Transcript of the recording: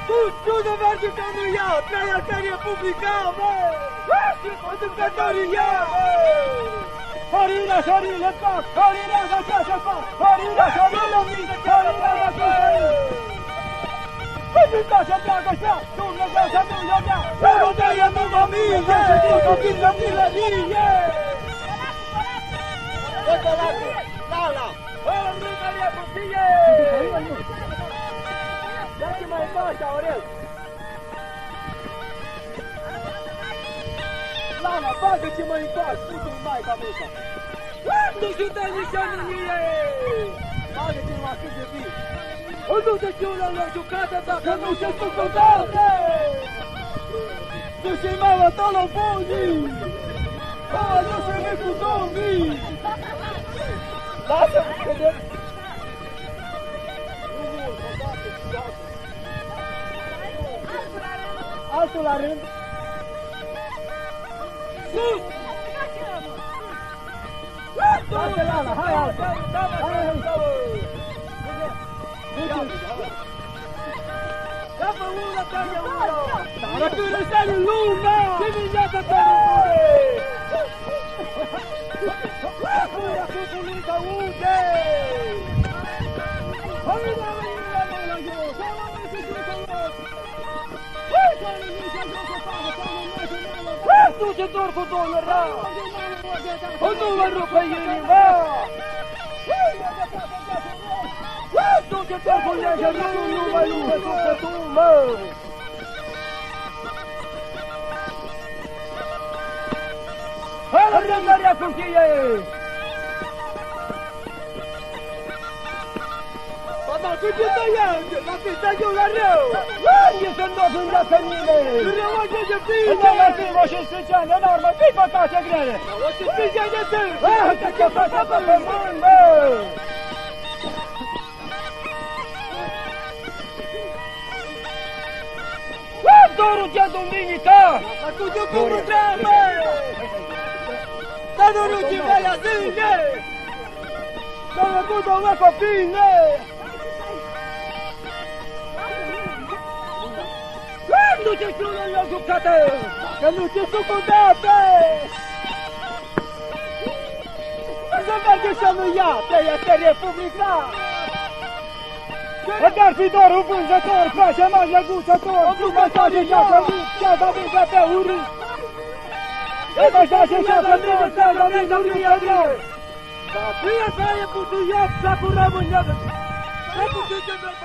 Tudo verde caminhar, traiectoria publicar, conductoria. Farina, farina, pá, farina, já pá, farina, farina, minha, farina, farina, já traga já, tu não vai já não já, eu não ia não família, eu fiz a milharia. Bota lá, lá. Olha, brincadeira com filha. Daqui mais embaixo, Aurélio. Lá na vaga de mãe embaixo, tudo mais cabeça. Quando se tem lixaninha, vaga de uma filha de vida. Quando se tira a educada da canúcia do contato. Tu se mala telefone. Ah, não se vê com nome. Nossa, entendeu? Alto Larim. Sus! Alto Lala, hai alto. Dá una taglia uno. Ma tu non sei l'una. Che vigliata per il pure tu pulita ude. Tu ci torco dollarà! O tu la rupa ieri va! Tu ci torco gli ageri, tu vai lume, tu sei tu ma! Alla prendaria con chi è! Ma che ti stai andando? Ma che stai giocando? Io sono andato in Giappone! Non c'è più! Non è più, voce speciale, enorme, che patate grele! Ma voce speciale te! Che patate per il mondo! Adoro già domenica! Ma tu ti programma! Adoro ti vai a dire! Sono tutto una copina! Quando ci sono le giocate! Che non ci sono contate! Cosa vai che sono io? Traiectoria pubblica! E darti d'oro un puntatore, faccia maglia gustatore! Tu passaggio già da vita te uri! E passaggio già da vita uri! Io fai a putu io, sapuramo gli altri! E putu già da